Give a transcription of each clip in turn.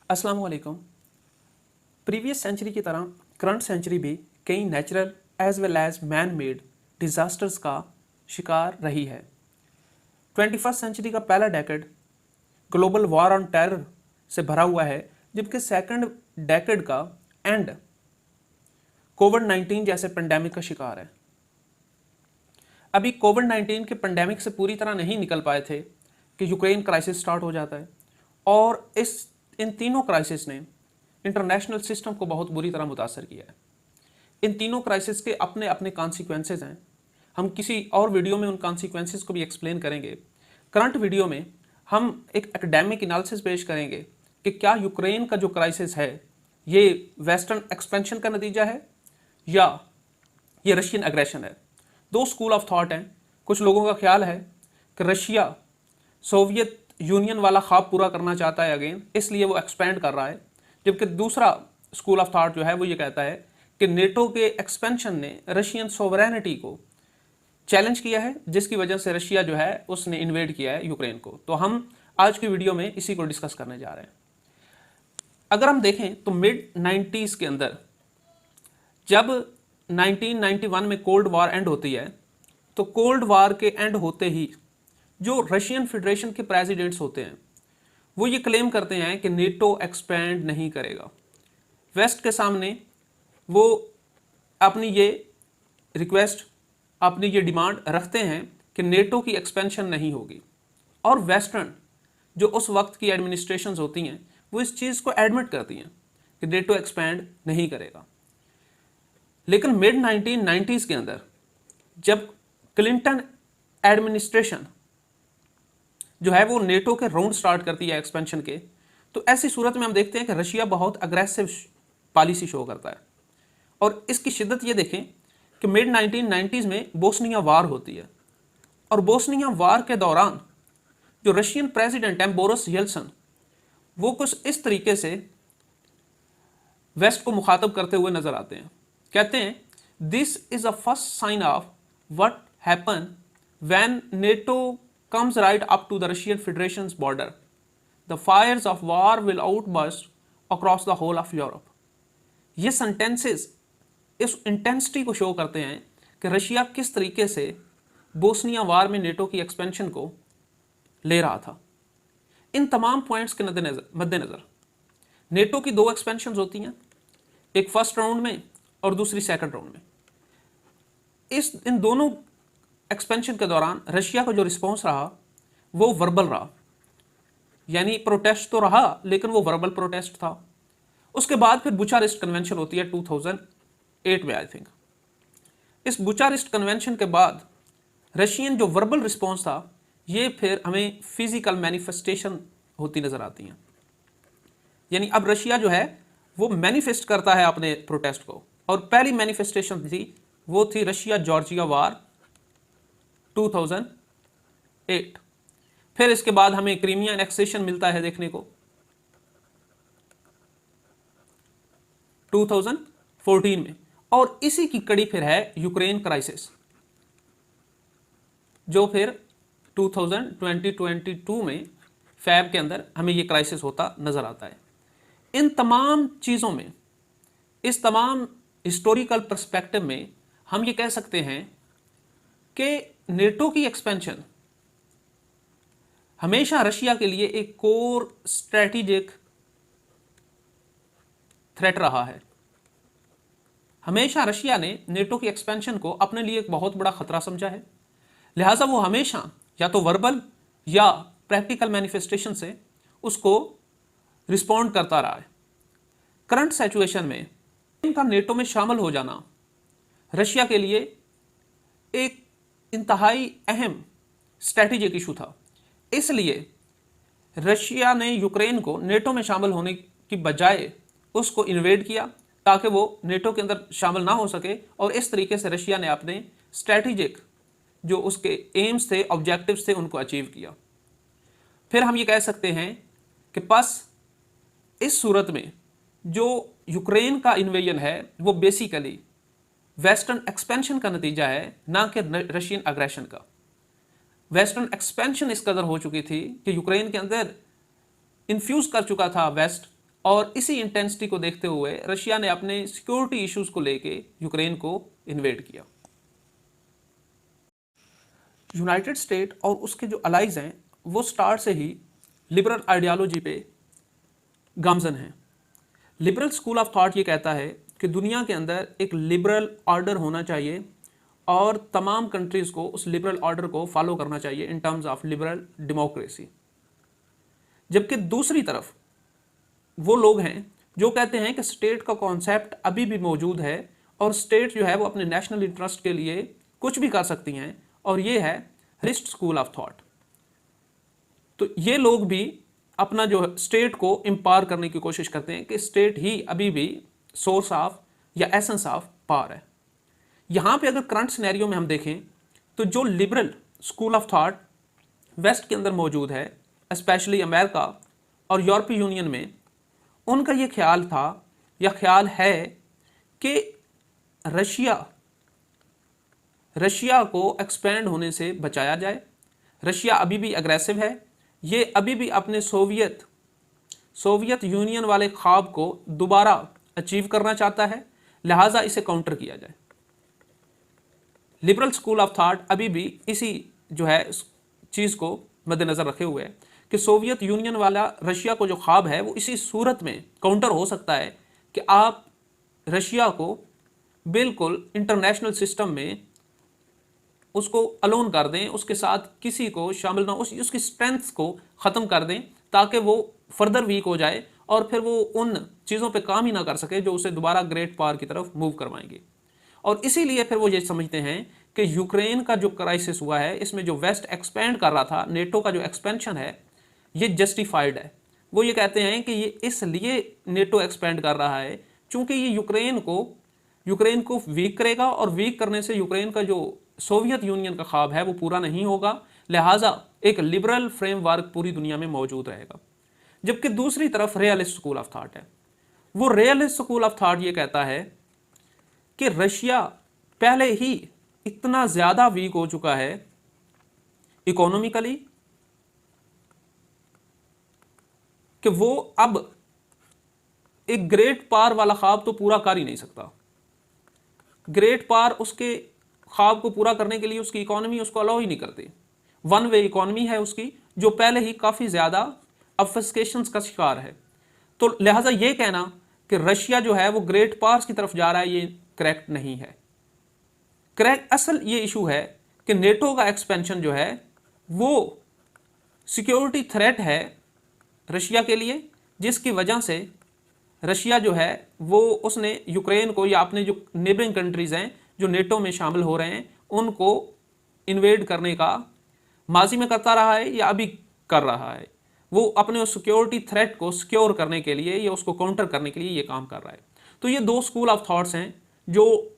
अस्सलाम वालेकुम। Previous century की तरह करंट सेंचुरी भी कई natural as well as man made disasters का शिकार रही है। 21st सेंचुरी का पहला decade global war on terror से भरा हुआ है, जबकि सेकंड डेकेड का एंड कोविड-19 जैसे पेंडेमिक का शिकार है। अभी कोविड-19 के पेंडेमिक से पूरी तरह नहीं निकल पाए थे कि यूक्रेन क्राइसिस स्टार्ट हो जाता है, और इन तीनों क्राइसिस ने इंटरनेशनल सिस्टम को बहुत बुरी तरह मुतासर किया है। इन तीनों क्राइसिस के अपने अपने कॉन्सिक्वेंसेज हैं। हम किसी और वीडियो में उन कॉन्सिक्वेंसेज को भी एक्सप्लेन करेंगे। करंट वीडियो में हम एक एकेडमिक एनालिसिस पेश करेंगे कि क्या यूक्रेन का जो क्राइसिस है ये वेस्टर्न एक्सपेंशन का नतीजा है या ये रशियन एग्रेशन है। दो स्कूल ऑफ थॉट हैं। कुछ लोगों का ख्याल है कि रशिया सोवियत यूनियन वाला ख्वाब पूरा करना चाहता है अगेन, इसलिए वो एक्सपेंड कर रहा है, जबकि दूसरा स्कूल ऑफ थॉट जो है वो ये कहता है कि नेटो के एक्सपेंशन ने रशियन सोवरेनिटी को चैलेंज किया है, जिसकी वजह से रशिया जो है उसने इन्वेड किया है यूक्रेन को। तो हम आज की वीडियो में इसी को डिस्कस करने जा रहे हैं। अगर हम देखें तो मिड 90s के अंदर जब 1991 में कोल्ड वॉर एंड होती है, तो कोल्ड वॉर के एंड होते ही जो रशियन फेडरेशन के प्रेसिडेंट्स होते हैं वो ये क्लेम करते हैं कि नेटो एक्सपेंड नहीं करेगा। वेस्ट के सामने वो अपनी ये रिक्वेस्ट, अपनी ये डिमांड रखते हैं कि नेटो की एक्सपेंशन नहीं होगी, और वेस्टर्न जो उस वक्त की एडमिनिस्ट्रेशंस होती हैं वो इस चीज़ को एडमिट करती हैं कि नेटो एक्सपेंड नहीं करेगा। लेकिन मिड 1990s के अंदर जब क्लिंटन एडमिनिस्ट्रेशन जो है वो नेटो के राउंड स्टार्ट करती है एक्सपेंशन के, तो ऐसी सूरत में हम देखते हैं कि रशिया बहुत अग्रेसिव पॉलिसी शो करता है। और इसकी शिद्दत ये देखें कि मिड 1990s में बोस्निया वार होती है, और बोस्निया वार के दौरान जो रशियन प्रेसिडेंट हैं बोरिस येल्सिन, वो कुछ इस तरीके से वेस्ट को मुखातब करते हुए नजर आते हैं। कहते हैं, this is a first sign of what happen when NATO comes right up to the Russian Federation's border. The fires of war will outburst across the whole of Europe. ये sentences इस इंटेंसिटी को show करते हैं कि Russia किस तरीके से Bosnia वार में नेटो की एक्सपेंशन को ले रहा था। इन तमाम पॉइंट्स के मद्देनजर नेटो की दो एक्सपेंशन होती हैं, एक फर्स्ट राउंड में और दूसरी सेकंड राउंड में। इन दोनों एक्सपेंशन के दौरान रशिया का जो रिस्पॉन्स रहा वो वर्बल रहा, यानी प्रोटेस्ट तो रहा लेकिन वो वर्बल प्रोटेस्ट था। उसके बाद फिर बुचारेस्ट कन्वेंशन होती है 2008 में, आई थिंक। इस बुचारेस्ट कन्वेंशन के बाद रशियन जो वर्बल रिस्पॉन्स था ये फिर हमें फिजिकल मैनिफेस्टेशन होती नजर आती हैं। यानी अब रशिया जो है वो मैनिफेस्ट करता है अपने प्रोटेस्ट को, और पहली मैनिफेस्टेशन थी वो थी रशिया जॉर्जिया वार 2008। फिर इसके बाद हमें क्रीमिया एनेक्सेशन मिलता है देखने को 2014 में, और इसी की कड़ी फिर है यूक्रेन क्राइसिस, जो फिर 2022 में फैब के अंदर हमें ये क्राइसिस होता नजर आता है। इन तमाम चीज़ों में, इस तमाम हिस्टोरिकल पर्सपेक्टिव में हम ये कह सकते हैं कि नेटो की एक्सपेंशन हमेशा रशिया के लिए एक कोर स्ट्रेटेजिक थ्रेट रहा है। हमेशा रशिया ने नेटो की एक्सपेंशन को अपने लिए एक बहुत बड़ा खतरा समझा है, लिहाजा वो हमेशा या तो वर्बल या प्रैक्टिकल मैनिफेस्टेशन से उसको रिस्पॉन्ड करता रहा है। करंट सिचुएशन में इनका नेटो में शामिल हो जाना रशिया के लिए एक इंतहाई अहम स्ट्रैटेजिक इशू था। इसलिए रशिया ने यूक्रेन को नेटो में शामिल होने की बजाय उसको इन्वेड किया ताकि वो नेटो के अंदर शामिल ना हो सके, और इस तरीके से रशिया ने अपने स्ट्रैटेजिक जो उसके एम्स थे, ऑब्जेक्टिव्स थे, उनको अचीव किया। फिर हम ये कह सकते हैं कि बस इस सूरत में जो यूक्रेन का इन्वेजन है वो बेसिकली वेस्टर्न एक्सपेंशन का नतीजा है, ना कि रशियन अग्रेशन का। वेस्टर्न एक्सपेंशन इस कदर हो चुकी थी कि यूक्रेन के अंदर इन्फ्यूज कर चुका था वेस्ट और इसी इंटेंसिटी को देखते हुए रशिया ने अपने सिक्योरिटी इश्यूज को लेके यूक्रेन को इन्वेड किया। यूनाइटेड स्टेट और उसके जो अलाइज हैं वो स्टार्ट से ही लिबरल आइडियोलॉजी पे गामजन हैं। लिबरल स्कूल ऑफ थॉट ये कहता है कि दुनिया के अंदर एक लिबरल ऑर्डर होना चाहिए और तमाम कंट्रीज़ को उस लिबरल ऑर्डर को फॉलो करना चाहिए in terms of liberal democracy. जबकि दूसरी तरफ वो लोग हैं जो कहते हैं कि स्टेट का कॉन्सेप्ट अभी भी मौजूद है और स्टेट जो है वो अपने नेशनल इंटरेस्ट के लिए कुछ भी कर सकती हैं, और ये है रिस्ट स्कूल ऑफ थॉट। तो ये लोग भी अपना जो स्टेट को इम्पावर करने की कोशिश करते हैं कि स्टेट ही अभी भी सोर्स ऑफ या एसेंस ऑफ पावर है। यहाँ पे अगर करंट सिनेरियो में हम देखें तो जो liberal school of thought west के अंदर मौजूद है, स्पेशली अमेरिका और यूरोपीय यूनियन में, उनका ये ख्याल था या ख्याल है कि रशिया को एक्सपेंड होने से बचाया जाए। रशिया अभी भी अग्रेसिव है, ये अभी भी अपने सोवियत यूनियन वाले ख्वाब को दोबारा अचीव करना चाहता है, लिहाजा इसे काउंटर किया जाए। लिबरल स्कूल ऑफ थॉट अभी भी इसी जो है चीज़ को मद्देनज़र रखे हुए है कि सोवियत यूनियन वाला रशिया को जो ख्वाब है वो इसी सूरत में काउंटर हो सकता है कि आप रशिया को बिल्कुल इंटरनेशनल सिस्टम में उसको अलोन कर दें, उसके साथ किसी को शामिल ना, उसकी स्ट्रेंथ को ख़त्म कर दें ताकि वो फर्दर वीक हो जाए और फिर वो उन चीज़ों पे काम ही ना कर सके जो उसे दोबारा ग्रेट पावर की तरफ मूव करवाएंगे। और इसीलिए फिर वो ये समझते हैं कि यूक्रेन का जो क्राइसिस हुआ है, इसमें जो वेस्ट एक्सपेंड कर रहा था, नेटो का जो एक्सपेंशन है, ये जस्टिफाइड है। वो ये कहते हैं कि ये इसलिए नेटो एक्सपेंड कर रहा है चूंकि ये यूक्रेन को वीक करेगा और वीक करने से यूक्रेन का जो सोवियत यूनियन का ख्वाब है वो पूरा नहीं होगा, लिहाजा एक लिबरल फ्रेमवर्क पूरी दुनिया में मौजूद रहेगा। जबकि दूसरी तरफ रियलिस्ट स्कूल ऑफ थॉट है। वो रियलिस्ट स्कूल ऑफ थॉट ये कहता है कि रशिया पहले ही इतना ज़्यादा वीक हो चुका है इकोनॉमिकली कि वो अब एक ग्रेट पावर वाला ख्वाब तो पूरा कर ही नहीं सकता। ग्रेट पावर उसके ख्वाब को पूरा करने के लिए उसकी इकोनॉमी उसको अलाउ ही नहीं करती। वन वे इकोनॉमी है उसकी, जो पहले ही काफ़ी ज़्यादा ऑब्फस्केशंस का शिकार है। तो लिहाजा ये कहना कि रशिया जो है वो ग्रेट पावर्स की तरफ जा रहा है, ये करेक्ट नहीं है। करेक्ट असल ये इशू है कि नेटो का एक्सपेंशन जो है वो सिक्योरिटी थ्रेट है रशिया के लिए, जिसकी वजह से रशिया जो है वो उसने यूक्रेन को या अपने जो नेबरिंग कंट्रीज़ हैं जो नेटो में शामिल हो रहे हैं उनको इन्वेड करने का माजी में करता रहा है या अभी कर रहा है। वो अपने उस सिक्योरिटी थ्रेट को सिक्योर करने के लिए या उसको काउंटर करने के लिए ये काम कर रहा है। तो ये दो स्कूल ऑफ थॉट्स हैं जो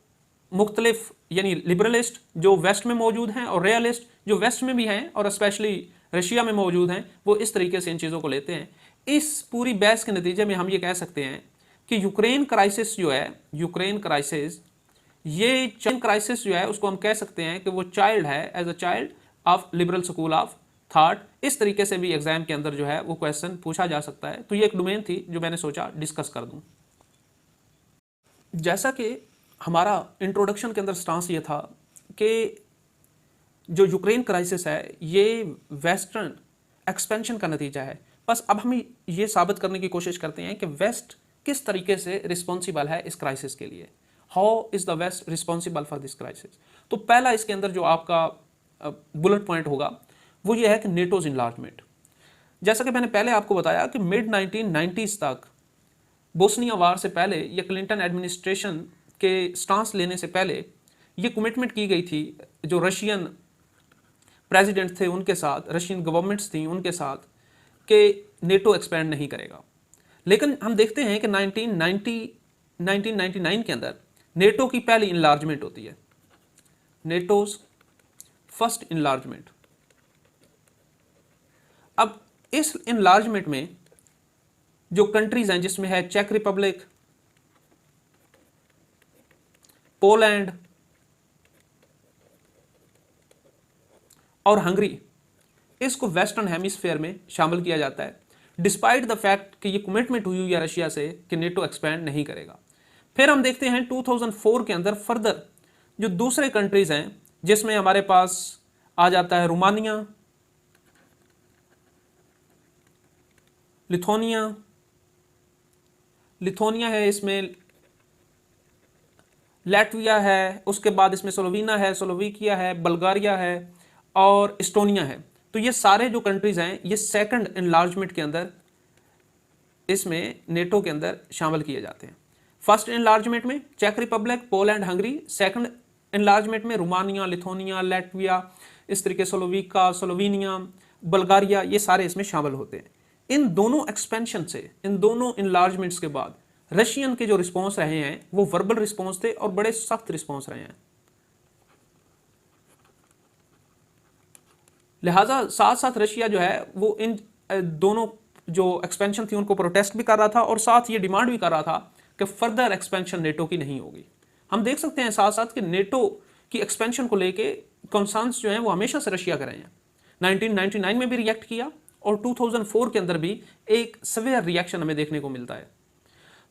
मुख्तलिफ, यानी लिबरलिस्ट जो वेस्ट में मौजूद हैं और रियलिस्ट जो वेस्ट में भी हैं और स्पेशली रशिया में मौजूद हैं, वो इस तरीके से इन चीज़ों को लेते हैं। इस पूरी बहस के नतीजे में हम ये कह सकते हैं कि यूक्रेन क्राइसिस जो है, यूक्रेन क्राइसिस जो है उसको हम कह सकते हैं कि वो चाइल्ड है, as a child of liberal school of thought. इस तरीके से भी एग्जाम के अंदर जो है वो क्वेश्चन पूछा जा सकता है। तो ये एक डोमेन थी जो मैंने सोचा डिस्कस कर दूं। जैसा कि हमारा इंट्रोडक्शन के अंदर स्टांस ये था कि जो यूक्रेन क्राइसिस है ये वेस्टर्न एक्सपेंशन का नतीजा है। बस अब हम ये साबित करने की कोशिश करते हैं कि वेस्ट किस तरीके से रिस्पॉन्सिबल है इस क्राइसिस के लिए। How is the west responsible for this crisis. तो पहला इसके अंदर जो आपका बुलेट पॉइंट होगा वो ये है कि नेटोज इनलार्जमेंट। जैसा कि मैंने पहले आपको बताया कि मिड 1990s तक बोस्निया वार से पहले या क्लिंटन एडमिनिस्ट्रेशन के स्टांस लेने से पहले ये कमिटमेंट की गई थी जो रशियन प्रेसिडेंट थे उनके साथ, रशियन गवर्नमेंट्स थी उनके साथ, कि नेटो एक्सपैंड नहीं करेगा। लेकिन हम देखते हैं कि 1999 के अंदर नेटो की पहली इनलार्जमेंट होती है, नेटोज फर्स्ट इनलार्जमेंट। अब इस इनलार्जमेंट में जो कंट्रीज हैं जिसमें है चेक रिपब्लिक, पोलैंड और हंगरी, इसको वेस्टर्न हेमिस्फीयर में शामिल किया जाता है। डिस्पाइट द फैक्ट कि ये कमिटमेंट हुई है रशिया से कि नेटो एक्सपैंड नहीं करेगा। फिर हम देखते हैं 2004 के अंदर फर्दर जो दूसरे कंट्रीज हैं, जिसमें हमारे पास आ जाता है रोमानिया, लिथुआनिया है, इसमें लैटविया है, उसके बाद इसमें स्लोवेनिया है, स्लोवाकिया है, बल्गारिया है और एस्टोनिया है। तो ये सारे जो कंट्रीज हैं ये सेकंड एनलार्जमेंट के अंदर इसमें नेटो के अंदर शामिल किए जाते हैं। फर्स्ट एनलार्जमेंट में चेक Republic, Poland, Hungary, second enlargement में रोमानिया, लिथुआनिया, लैटविया, इस तरीके स्लोवाकिया, स्लोवेनिया, बल्गारिया, ये सारे इसमें शामिल होते हैं। इन दोनों एक्सपेंशन से, इन दोनों इनलार्जमेंट्स के बाद रशियन के जो रिस्पॉन्स रहे हैं वो वर्बल रिस्पॉन्स थे और बड़े सख्त रिस्पॉन्स रहे हैं। लिहाजा साथ साथ रशिया जो है वो इन दोनों जो एक्सपेंशन थी उनको प्रोटेस्ट भी कर रहा था और साथ ये डिमांड भी कर रहा था कि फर्दर एक्सपेंशन नेटो की नहीं होगी। हम देख सकते हैं साथ साथ कि नेटो की एक्सपेंशन को लेके कंसर्न्स जो हैं वो हमेशा से रशिया कर रहे हैं। 1999 में भी रिएक्ट किया और 2004 के अंदर भी एक सवेयर रिएक्शन हमें देखने को मिलता है।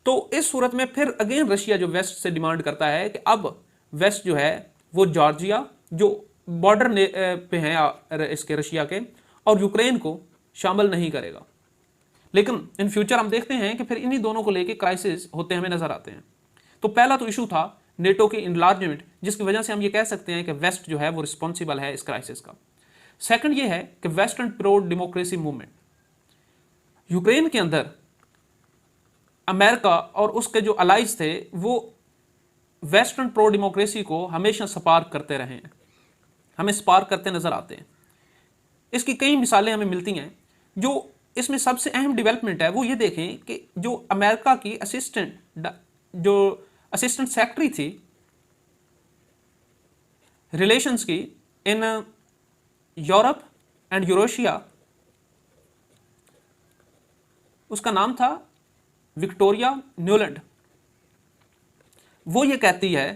तो इस सूरत में फिर अगेन रशिया जो वेस्ट से डिमांड करता है कि अब वेस्ट जो है वो जॉर्जिया जो बॉर्डर पे हैं इसके रशिया के और यूक्रेन को शामिल नहीं करेगा। लेकिन इन फ्यूचर हम देखते हैं कि फिर इन्हीं दोनों को लेके क्राइसिस होते हमें नजर आते हैं। तो पहला तो इशू था नेटो की इनलार्जमेंट, जिसकी वजह से हम ये कह सकते हैं कि वेस्ट जो है वो रिस्पॉन्सिबल है इस क्राइसिस का। सेकंड ये है कि western pro democracy movement, Ukraine के अंदर अमेरिका और उसके जो अलाइज थे वो वेस्टर्न प्रो डेमोक्रेसी को हमेशा स्पार्क करते रहे हैं, हमें स्पार्क करते नजर आते हैं। इसकी कई मिसालें हमें मिलती हैं। जो इसमें सबसे अहम डेवलपमेंट है वो ये देखें कि जो अमेरिका की असिस्टेंट सेक्रेटरी थी रिलेशंस की इन यूरोप एंड यूरेशिया, उसका नाम था विक्टोरिया न्यूलैंड। वो ये कहती है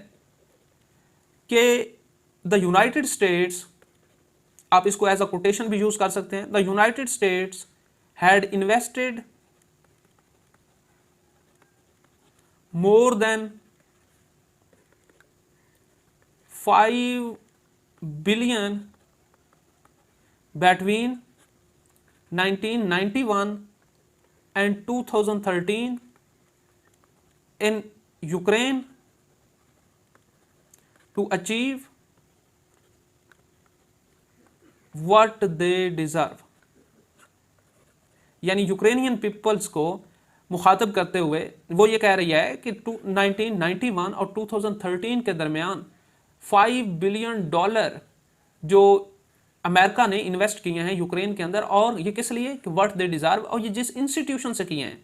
कि द यूनाइटेड स्टेट्स, आप इसको एज अ कोटेशन भी यूज कर सकते हैं, the United states had invested more than 5 billion between 1991 and 2013 in Ukraine to achieve what they deserve। यानी यूक्रेनियन पीपल्स को मुखातब करते हुए वो ये कह रही है कि 1991 और 2013 के दरमियान $5 बिलियन जो अमेरिका ने इन्वेस्ट किए हैं यूक्रेन के अंदर, और ये किस लिए कि व्हाट दे डिजर्व, और ये जिस इंस्टीट्यूशन से किए हैं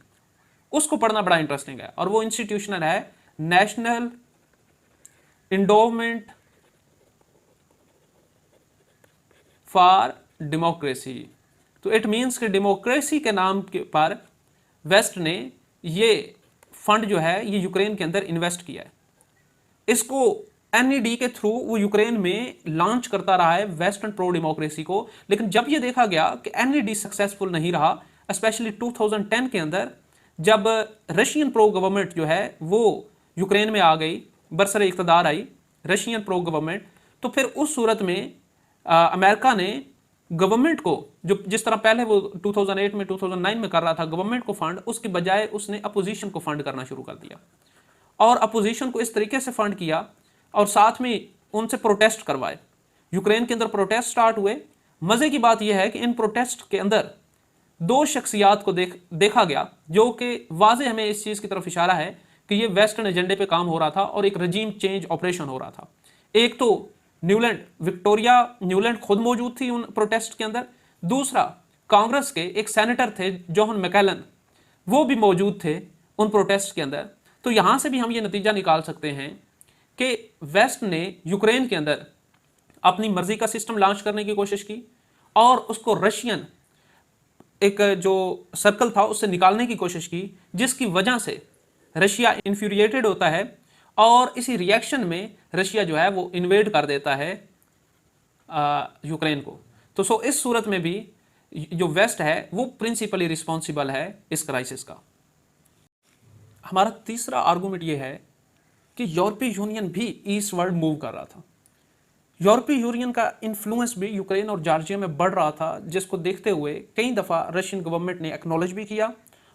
उसको पढ़ना बड़ा इंटरेस्टिंग है। और वो इंस्टीट्यूशन है नेशनल इंडोमेंट फॉर डेमोक्रेसी। तो इट मीन्स कि डेमोक्रेसी के नाम के पर वेस्ट ने ये फंड जो है ये यूक्रेन के अंदर इन्वेस्ट किया है। इसको एनईडी के थ्रू वो यूक्रेन में लॉन्च करता रहा है वेस्टर्न प्रो डेमोक्रेसी को। लेकिन जब ये देखा गया कि एनईडी सक्सेसफुल नहीं रहा, स्पेशली 2010 के अंदर जब रशियन प्रो गवर्नमेंट जो है वो यूक्रेन में आ गई, बरसरे इक़्तिदार आई रशियन प्रो गवर्नमेंट, तो फिर उस सूरत में अमेरिका ने गवर्नमेंट को, जो जिस तरह पहले वो 2008 में 2009 में कर रहा था गवर्नमेंट को फंड, उसके बजाय उसने अपोजिशन को फंड करना शुरू कर दिया और अपोजिशन को इस तरीके से फंड किया और साथ में उनसे प्रोटेस्ट करवाए। यूक्रेन के अंदर प्रोटेस्ट स्टार्ट हुए। मजे की बात यह है कि इन प्रोटेस्ट के अंदर 2 शख्सियात को देखा गया जो कि वाज़े हमें इस चीज़ की तरफ इशारा है कि ये वेस्टर्न एजेंडे पे काम हो रहा था और एक रजीम चेंज ऑपरेशन हो रहा था। एक तो न्यूलैंड, विक्टोरिया न्यूलैंड खुद मौजूद थी उन प्रोटेस्ट के अंदर। दूसरा कांग्रेस के एक सेनेटर थे जॉन मैकेलन, वो भी मौजूद थे उन प्रोटेस्ट के अंदर। तो यहाँ से भी हम ये नतीजा निकाल सकते हैं कि वेस्ट ने यूक्रेन के अंदर अपनी मर्जी का सिस्टम लॉन्च करने की कोशिश की और उसको रशियन एक जो सर्कल था उससे निकालने की कोशिश की, जिसकी वजह से रशिया इन्फ्यूरिएटेड होता है और इसी रिएक्शन में रशिया जो है वो इन्वेड कर देता है यूक्रेन को। तो इस सूरत में भी जो वेस्ट है वो प्रिंसिपली रिस्पॉन्सिबल है इस क्राइसिस का। हमारा तीसरा आर्गुमेंट ये है कि यूरोपीय यूनियन भी ईस्टवर्ड मूव कर रहा था। यूरोपीय यूनियन का इन्फ्लुएंस भी यूक्रेन और जॉर्जिया में बढ़ रहा था, जिसको देखते हुए कई दफ़ा रशियन गवर्नमेंट ने एक्नॉलेज भी किया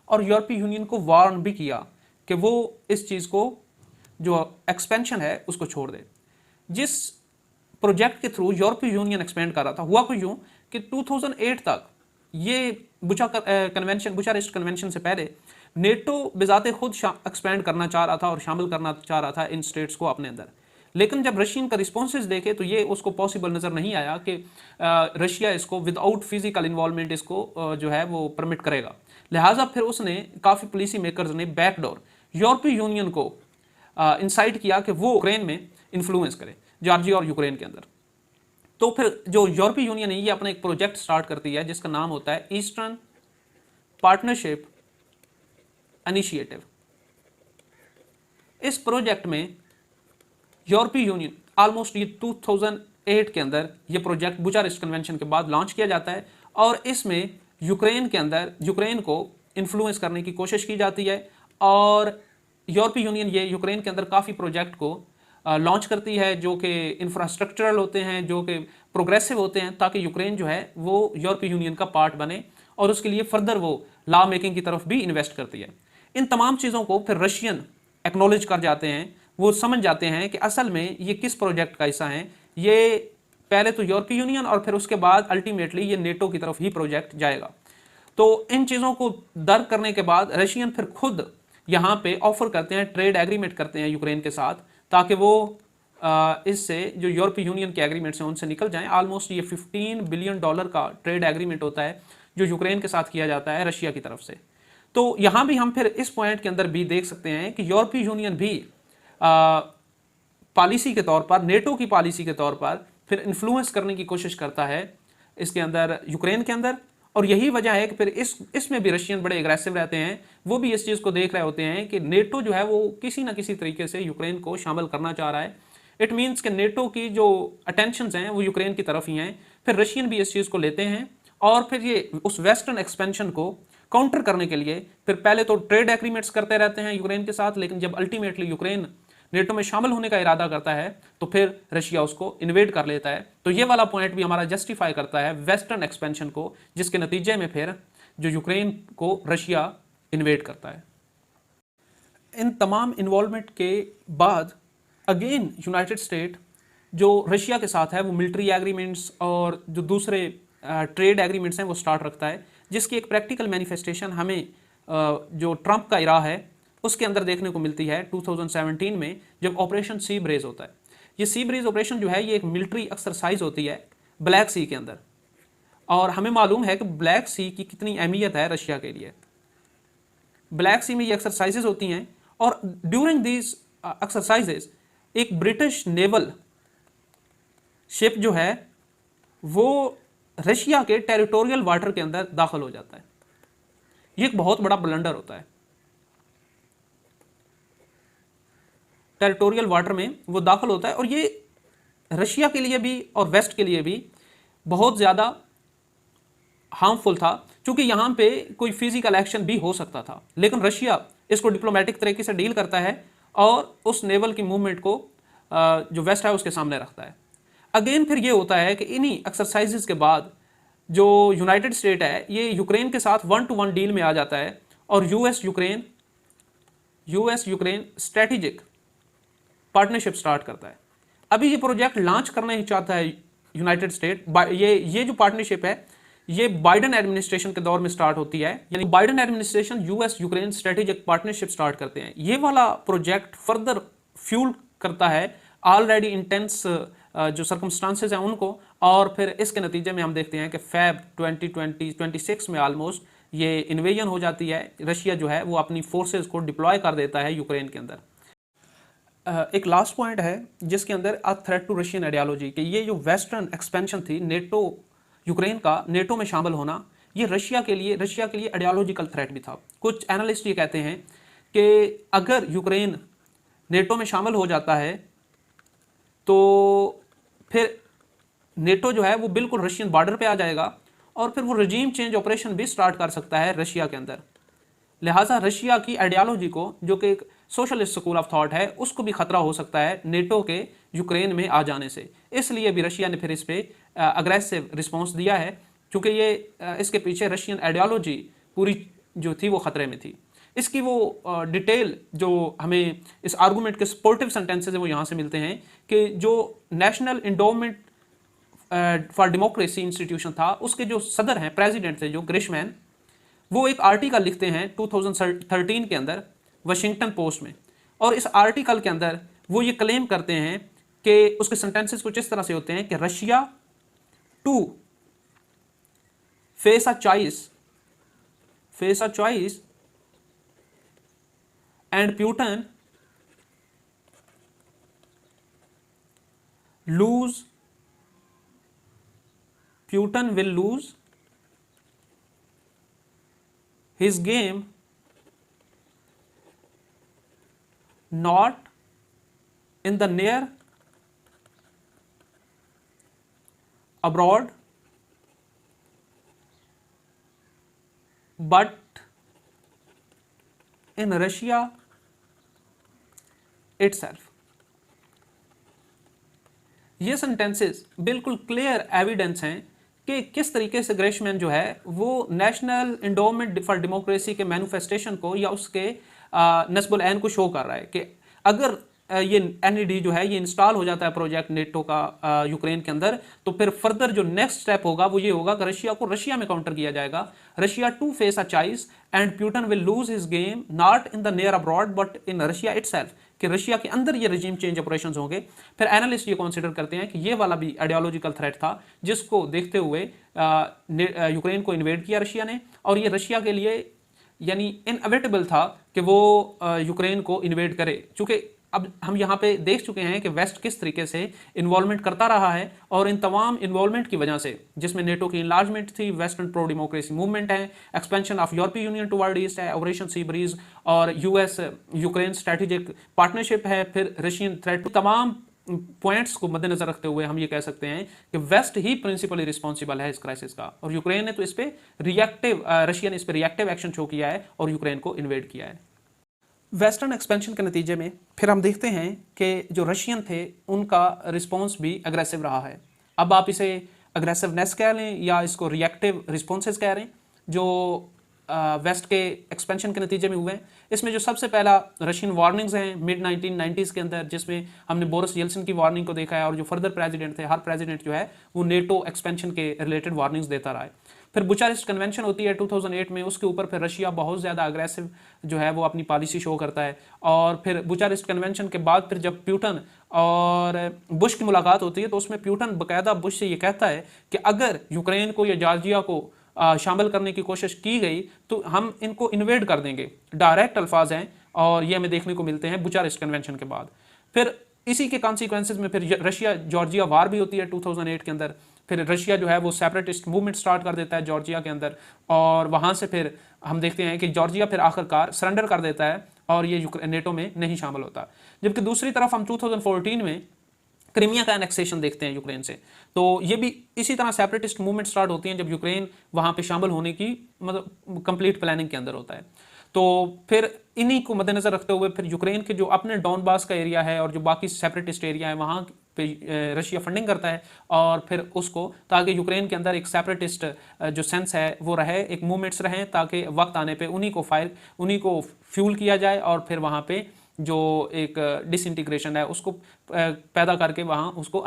और यूरोपीय यूनियन को वार्न भी किया कि वो इस चीज़ को, जो एक्सपेंशन है, उसको छोड़ दे। जिस प्रोजेक्ट के थ्रू यूरोपीय यूनियन एक्सपेंड कर रहा था, हुआ कुछ यूँ कि 2008 तक ये बुचारेस्ट कन्वेंशन से पहले नेटो बेजाते खुद एक्सपेंड करना चाह रहा था और शामिल करना चाह रहा था इन स्टेट्स को अपने अंदर। लेकिन जब रशियन का रिस्पॉन्सेज देखे तो ये उसको पॉसिबल नज़र नहीं आया कि रशिया इसको विदाउट फिजिकल इन्वॉल्वमेंट इसको जो है वो परमिट करेगा। लिहाजा फिर उसने काफ़ी पॉलिसी मेकर्स ने बैकडोर यूरोपीय यूनियन को इंसाइट किया कि वो यूक्रेन में इन्फ्लुएंस करे, जॉर्जिया और यूक्रेन के अंदर। तो फिर जो यूरोपीय यूनियन है ये अपना एक प्रोजेक्ट स्टार्ट करती है जिसका नाम होता है ईस्टर्न पार्टनरशिप इनिशिएटिव। इस प्रोजेक्ट में यूरोपीय यूनियन ऑलमोस्ट ये 2008 के अंदर ये प्रोजेक्ट बुचारेस्ट कन्वेंशन के बाद लॉन्च किया जाता है और इसमें यूक्रेन के अंदर यूक्रेन को इन्फ्लुएंस करने की कोशिश की जाती है और यूरोपीय यूनियन ये यूक्रेन के अंदर काफ़ी प्रोजेक्ट को लॉन्च करती है जो कि इंफ्रास्ट्रक्चरल होते हैं, जो कि प्रोग्रेसिव होते हैं, ताकि यूक्रेन जो है वो यूरोपीय यूनियन का पार्ट बने और उसके लिए फर्दर वो लॉ मेकिंग की तरफ भी इन्वेस्ट करती है। इन तमाम चीज़ों को फिर रशियन एक्नॉलेज कर जाते हैं, वो समझ जाते हैं कि असल में ये किस प्रोजेक्ट का हिस्सा है। ये पहले तो यूरोपीय यूनियन और फिर उसके बाद अल्टीमेटली ये नेटो की तरफ ही प्रोजेक्ट जाएगा। तो इन चीज़ों को दर्द करने के बाद रशियन फिर खुद यहाँ पे ऑफर करते हैं, ट्रेड एग्रीमेंट करते हैं यूक्रेन के साथ, ताकि वो इससे जो यूरोपीय यूनियन के एग्रीमेंट्स हैं उनसे निकल जाएं। ऑलमोस्ट ये $15 बिलियन का ट्रेड एग्रीमेंट होता है जो यूक्रेन के साथ किया जाता है रशिया की तरफ से। तो यहाँ भी हम फिर इस पॉइंट के अंदर भी देख सकते हैं कि यूरोपीय यूनियन भी पॉलिसी के तौर पर, नेटो की पॉलिसी के तौर पर फिर इन्फ्लुएंस करने की कोशिश करता है इसके अंदर, यूक्रेन के अंदर। और यही वजह है कि फिर इसमें भी रशियन बड़े एग्रेसिव रहते हैं। वो भी इस चीज़ को देख रहे होते हैं कि नेटो जो है वो किसी ना किसी तरीके से यूक्रेन को शामिल करना चाह रहा है। इट मीन्स कि नेटो की जो अटेंशंस हैं वो यूक्रेन की तरफ ही हैं। फिर रशियन भी इस चीज़ को लेते हैं और फिर ये उस वेस्टर्न एक्सपेंशन को काउंटर करने के लिए फिर पहले तो ट्रेड एग्रीमेंट्स करते रहते हैं यूक्रेन के साथ, लेकिन जब अल्टीमेटली यूक्रेन नेटो में शामिल होने का इरादा करता है तो फिर रशिया उसको इन्वेड कर लेता है। तो ये वाला पॉइंट भी हमारा जस्टिफाई करता है वेस्टर्न एक्सपेंशन को, जिसके नतीजे में फिर जो यूक्रेन को रशिया इन्वेड करता है। इन तमाम इन्वॉल्वमेंट के बाद अगेन यूनाइटेड स्टेट जो रशिया के साथ है वो मिलिट्री एग्रीमेंट्स और जो दूसरे ट्रेड एग्रीमेंट्स हैं वो स्टार्ट रखता है, जिसकी एक प्रैक्टिकल मैनिफेस्टेशन हमें जो ट्रंप का इरा है उसके अंदर देखने को मिलती है 2017 में, जब ऑपरेशन सी ब्रेज होता है। ये सी ब्रेज ऑपरेशन जो है ये एक मिलिट्री एक्सरसाइज होती है ब्लैक सी के अंदर, और हमें मालूम है कि ब्लैक सी की कितनी अहमियत है रशिया के लिए। ब्लैक सी में ये एक्सरसाइजेज होती हैं और ड्यूरिंग दीज एक्सरसाइजेज एक ब्रिटिश नेवल शिप जो है वो रशिया के टेरिटोरियल वाटर के अंदर दाखिल हो जाता है। ये एक बहुत बड़ा ब्लंडर होता है। टेरिटोरियल वाटर में वो दाखिल होता है और ये रशिया के लिए भी और वेस्ट के लिए भी बहुत ज़्यादा हार्मफुल था, क्योंकि यहाँ पे कोई फिजिकल एक्शन भी हो सकता था, लेकिन रशिया इसको डिप्लोमेटिक तरीके से डील करता है और उस नेवल की मूवमेंट को जो वेस्ट है उसके सामने रखता है। अगेन फिर ये होता है कि इन्हीं एक्सरसाइजेज के बाद जो यूनाइटेड स्टेट है ये यूक्रेन के साथ 1-to-1 डील में आ जाता है और US Ukraine strategic partnership start करता है। अभी ये प्रोजेक्ट लॉन्च करना ही चाहता है यूनाइटेड स्टेट। ये जो पार्टनरशिप है ये बाइडन एडमिनिस्ट्रेशन के दौर में स्टार्ट होती है, यानी Biden administration US Ukraine strategic partnership start करते हैं। ये वाला प्रोजेक्ट फर्दर फ्यूल करता है ऑलरेडी इंटेंस जो सर्कमस्टांसेस हैं उनको, और फिर इसके नतीजे में हम देखते हैं कि फेब 2026 में ऑलमोस्ट ये इन्वेजन हो जाती है। रशिया जो है वो अपनी फोर्सेस को डिप्लॉय कर देता है यूक्रेन के अंदर। एक लास्ट पॉइंट है जिसके अंदर a threat to Russian ideology कि ये जो वेस्टर्न एक्सपेंशन थी नेटो, यूक्रेन का नेटो में शामिल होना, ये रशिया के लिए आइडियोलॉजिकल थ्रेट भी था। कुछ एनालिस्ट ये कहते हैं कि अगर यूक्रेन नेटो में शामिल हो जाता है तो फिर नेटो जो है वो बिल्कुल रशियन बॉर्डर पे आ जाएगा और फिर वो रजीम चेंज ऑपरेशन भी स्टार्ट कर सकता है रशिया के अंदर। लिहाजा रशिया की आइडियोलॉजी को, जो कि एक सोशलिस्ट स्कूल ऑफ थॉट है, उसको भी खतरा हो सकता है नेटो के यूक्रेन में आ जाने से। इसलिए भी रशिया ने फिर इस पे अग्रेसिव रिस्पॉन्स दिया है, क्योंकि ये इसके पीछे रशियन आइडियोलॉजी पूरी जो थी वो खतरे में थी। इसकी वो डिटेल जो हमें इस आर्गूमेंट के सपोर्टिव सेंटेंसेस है वो यहाँ से मिलते हैं कि जो national endowment for democracy institution था, उसके जो सदर हैं, प्रेसिडेंट थे जो ग्रिशमैन, वो एक आर्टिकल लिखते हैं 2013 के अंदर वाशिंगटन पोस्ट में, और इस आर्टिकल के अंदर वो ये क्लेम करते हैं कि उसके सेंटेंसेस कुछ इस तरह से होते हैं कि Russia to face a choice and Putin will lose his game not in the near abroad but in Russia itself। ये सेंटेंसेस बिल्कुल क्लियर एविडेंस हैं कि किस तरीके से ग्रिशमैन जो है वो नेशनल इंडोमेंट फॉर डेमोक्रेसी के मैनिफेस्टेशन को या उसके नस्बुल ऐन को शो कर रहा है कि अगर ये NED जो है ये इंस्टॉल हो जाता है प्रोजेक्ट नेटो का यूक्रेन के अंदर, तो फिर फर्दर जो नेक्स्ट स्टेप होगा वो ये होगा कि रशिया को रशिया में काउंटर किया जाएगा। Russia to face a choice and Putin will lose his game not in the near abroad but in Russia itself, कि रशिया के अंदर ये रजीम चेंज ऑपरेशंस होंगे। फिर एनालिस्ट ये कंसीडर करते हैं कि ये वाला भी आइडियोलॉजिकल थ्रेट था, जिसको देखते हुए यूक्रेन को इन्वेड किया रशिया ने, और ये रशिया के लिए यानी इनएविटेबल था कि वो यूक्रेन को इन्वेड करे, चूँकि अब हम यहाँ पे देख चुके हैं कि वेस्ट किस तरीके से इन्वॉल्वमेंट करता रहा है, और इन तमाम इन्वॉल्वमेंट की वजह से, जिसमें नेटो की इनलार्जमेंट थी, वेस्टर्न प्रो डेमोक्रेसी मूवमेंट है, एक्सपेंशन ऑफ यूरोपीय यूनियन टुवर्ड ईस्ट है, ऑपरेशन सी ब्रीज और US यूक्रेन स्ट्रेटेजिक पार्टनरशिप है, फिर रशियन थ्रेट, तमाम पॉइंट्स को मद्देनजर रखते हुए हम ये कह सकते हैं कि वेस्ट ही प्रिंसिपली रिस्पॉन्सिबल है इस क्राइसिस का, और यूक्रेन ने तो इस पे रिएक्टिव रशिया ने इस पे रिएक्टिव एक्शन शो किया है और यूक्रेन को इन्वेड किया है। वेस्टर्न एक्सपेंशन के नतीजे में फिर हम देखते हैं कि जो रशियन थे उनका रिस्पॉन्स भी अग्रेसिव रहा है। अब आप इसे अग्रेसिवनेस कह लें या इसको रिएक्टिव रिस्पॉन्सेस कह रहे हैं, जो वेस्ट के एक्सपेंशन के नतीजे में हुए हैं। इसमें जो सबसे पहला रशियन वार्निंग्स हैं मिड 1990s के अंदर, जिसमें हमने बोरिस येल्सिन की वार्निंग को देखा है, और जो फर्दर प्रेसिडेंट थे, हर प्रेसिडेंट जो है वो नेटो एक्सपेंशन के रिलेटेड वार्निंग्स देता रहा है। फिर बुचारेस्ट कन्वेंशन होती है 2008 में, उसके ऊपर फिर रशिया बहुत ज़्यादा अग्रेसिव जो है वो अपनी पॉलिसी शो करता है, और फिर बुचारेस्ट कन्वेंशन के बाद फिर जब प्यूटन और बुश की मुलाकात होती है तो उसमें प्यूटन बाकायदा बुश से ये कहता है कि अगर यूक्रेन को या जॉर्जिया को शामिल करने की कोशिश की गई तो हम इनको इन्वेड कर देंगे, डायरेक्ट अल्फाज हैं, और ये हमें देखने को मिलते हैं बुचारेस्ट कन्वेंशन के बाद। फिर इसी के कॉन्सिक्वेंसेज में फिर रशिया जॉर्जिया वार भी होती है 2008 के अंदर। फिर रशिया जो है वो सेपरेटिस्ट मूवमेंट स्टार्ट कर देता है जॉर्जिया के अंदर, और वहाँ से फिर हम देखते हैं कि जॉर्जिया फिर आखिरकार सरेंडर कर देता है और ये नेटो में नहीं शामिल होता। जबकि दूसरी तरफ हम 2014 में क्रीमिया का एनेक्सेशन देखते हैं यूक्रेन से, तो ये भी इसी तरह सेपरेटिस्ट मूवमेंट स्टार्ट होती हैं जब यूक्रेन वहाँ पे शामिल होने की मतलब कंप्लीट प्लानिंग के अंदर होता है। तो फिर इन्हीं को मद्देनजर रखते हुए फिर यूक्रेन के जो अपने डॉनबास का एरिया है और जो बाकी सेपरेटिस्ट एरिया है वहाँ पे रशिया फंडिंग करता है, और फिर उसको ताकि यूक्रेन के अंदर एक सेपरेटिस्ट जो सेंस है वो रहे, एक मूवमेंट्स रहें, ताकि वक्त आने पे उन्हीं को फ्यूल किया जाए, और फिर वहाँ पे जो एक डिसइंटीग्रेशन है उसको पैदा करके वहाँ उसको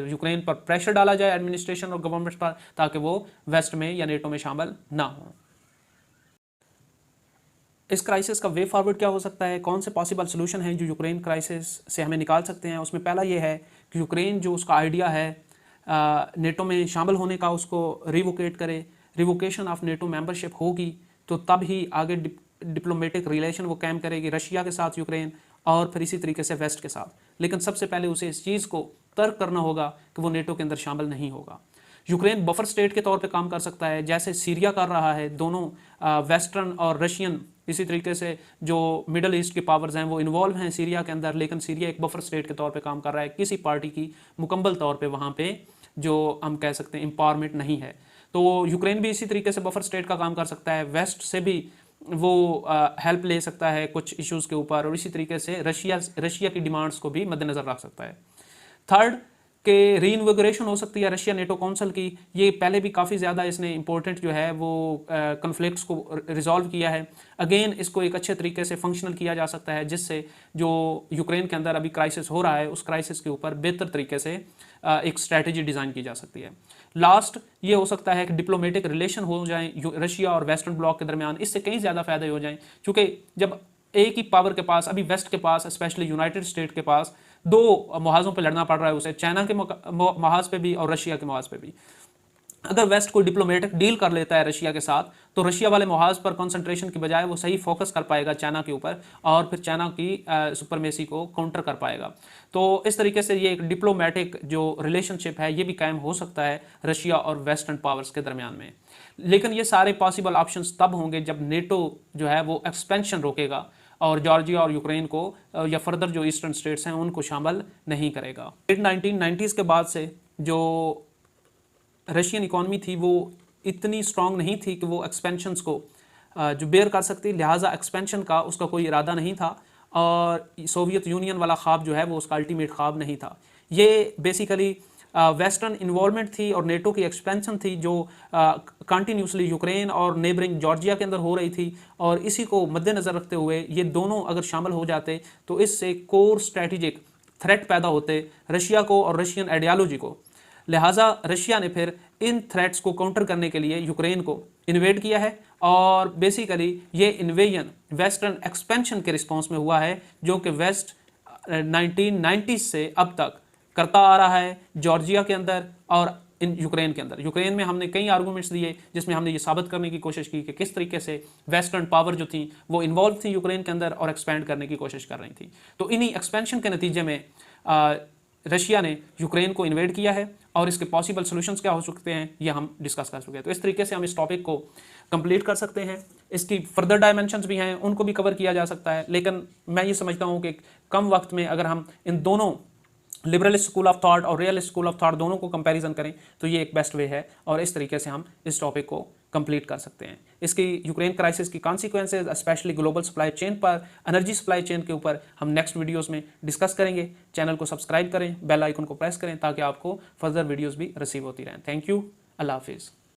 यूक्रेन पर प्रेशर डाला जाए एडमिनिस्ट्रेशन और गवर्नमेंट पर, ताकि वो वेस्ट में या नेटो में शामिल ना हो। इस क्राइसिस का वे फॉरवर्ड क्या हो सकता है, कौन से पॉसिबल सोल्यूशन हैं जो यूक्रेन क्राइसिस से हमें निकाल सकते हैं। उसमें पहला ये है कि यूक्रेन जो उसका आइडिया है नेटो में शामिल होने का, उसको रिवोकेट करे। रिवोकेशन ऑफ नेटो मेंबरशिप होगी तो तब ही आगे डिप्लोमेटिक रिलेशन वो कायम करेगी रशिया के साथ यूक्रेन, और फिर इसी तरीके से वेस्ट के साथ। लेकिन सबसे पहले उसे इस चीज़ को तर्क करना होगा कि वो नेटो के अंदर शामिल नहीं होगा। यूक्रेन बफर स्टेट के तौर पे काम कर सकता है, जैसे सीरिया कर रहा है। दोनों वेस्टर्न और रशियन, इसी तरीके से जो मिडल ईस्ट की पावर्स हैं वो इन्वॉल्व हैं सीरिया के अंदर, लेकिन सीरिया एक बफर स्टेट के तौर पे काम कर रहा है, किसी पार्टी की मुकम्मल तौर पे वहाँ पे जो हम कह सकते हैं एम्पावरमेंट नहीं है। तो यूक्रेन भी इसी तरीके से बफर स्टेट का काम कर सकता है, वेस्ट से भी वो हेल्प ले सकता है कुछ इश्यूज़ के ऊपर, और इसी तरीके से रशिया की डिमांड्स को भी मद्देनज़र रख सकता है। थर्ड के रीइन्विगोरेशन हो सकती है रशिया नेटो काउंसिल की। ये पहले भी काफ़ी ज़्यादा इसने इंपॉर्टेंट जो है वो कन्फ्लिक्ट्स को रिजॉल्व किया है। अगेन इसको एक अच्छे तरीके से फंक्शनल किया जा सकता है, जिससे जो यूक्रेन के अंदर अभी क्राइसिस हो रहा है उस क्राइसिस के ऊपर बेहतर तरीके से एक स्ट्रैटेजी डिज़ाइन की जा सकती है। लास्ट ये हो सकता है कि डिप्लोमेटिक रिलेशन हो जाएं रशिया और वेस्टर्न ब्लॉक के दरमियान, इससे कई ज़्यादा फायदे हो जाएं, क्योंकि जब एक ही पावर के पास, अभी वेस्ट के पास स्पेशली यूनाइटेड स्टेट के पास दो महाजों पर लड़ना पड़ रहा है उसे, चाइना के महाज पे भी और रशिया के महाज पे भी। अगर वेस्ट कोई डिप्लोमेटिक डील कर लेता है रशिया के साथ, तो रशिया वाले महाज पर कंसंट्रेशन की बजाय वो सही फोकस कर पाएगा चाइना के ऊपर, और फिर चाइना की सुपरमेसी को काउंटर कर पाएगा। तो इस तरीके से ये एक डिप्लोमेटिक जो रिलेशनशिप है ये भी कायम हो सकता है रशिया और वेस्टर्न पावर्स के दरमियान में। लेकिन ये सारे पॉसिबल ऑप्शंस तब होंगे जब नेटो जो है वो एक्सपेंशन रोकेगा और जॉर्जिया और यूक्रेन को या फर्दर जो ईस्टर्न स्टेट्स हैं उनको शामिल नहीं करेगा। 1990s के बाद से जो रशियन इकॉनमी थी वो इतनी स्ट्रांग नहीं थी कि वो एक्सपेंशंस को जो बेयर कर सकती, लिहाजा एक्सपेंशन का उसका कोई इरादा नहीं था, और सोवियत यूनियन वाला ख्वाब जो है वो उसका अल्टीमेट ख्वाब नहीं था। ये बेसिकली वेस्टर्न इन्वॉल्वमेंट थी और नेटो की एक्सपेंशन थी जो कंटिन्यूसली यूक्रेन और नेबरिंग जॉर्जिया के अंदर हो रही थी, और इसी को मद्देनज़र रखते हुए ये दोनों अगर शामिल हो जाते तो इससे कोर स्ट्रेटेजिक थ्रेट पैदा होते रशिया को और रशियन आइडियालॉजी को। लिहाजा रशिया ने फिर इन थ्रेट्स को काउंटर करने के लिए यूक्रेन को इन्वेड किया है, और बेसिकली ये इन्वेजन वेस्टर्न एक्सपेंशन के रिस्पॉन्स में हुआ है, जो कि वेस्ट 1990s से अब तक करता आ रहा है जॉर्जिया के अंदर और इन यूक्रेन के अंदर। यूक्रेन में हमने कई आर्गूमेंट्स दिए जिसमें हमने ये साबित करने की कोशिश की कि किस तरीके से वेस्टर्न पावर जो थी वो इन्वॉल्व थी यूक्रेन के अंदर और एक्सपेंड करने की कोशिश कर रही थी। तो इन्हीं एक्सपेंशन के नतीजे में रशिया ने यूक्रेन को इन्वेड किया है, और इसके पॉसिबल सॉल्यूशंस क्या हो सकते हैं ये हम डिस्कस कर चुके हैं। तो इस तरीके से हम इस टॉपिक को कंप्लीट कर सकते हैं। इसकी फर्दर डायमेंशंस भी हैं, उनको भी कवर किया जा सकता है, लेकिन मैं ये समझता हूँ कि कम वक्त में अगर हम इन दोनों लिबरलिस्ट स्कूल ऑफ थॉट और रियलिस्ट स्कूल ऑफ थॉट दोनों को कंपैरिजन करें तो ये एक बेस्ट वे है, और इस तरीके से हम इस टॉपिक को कंप्लीट कर सकते हैं। इसकी यूक्रेन क्राइसिस की consequences specially global supply chain पर, एनर्जी सप्लाई चेन के ऊपर हम नेक्स्ट वीडियोस में डिस्कस करेंगे। चैनल को सब्सक्राइब करें, बेल आइकन को प्रेस करें ताकि आपको फर्दर वीडियोस भी रिसीव होती रहें। थैंक यू, अल्लाह हाफिज़।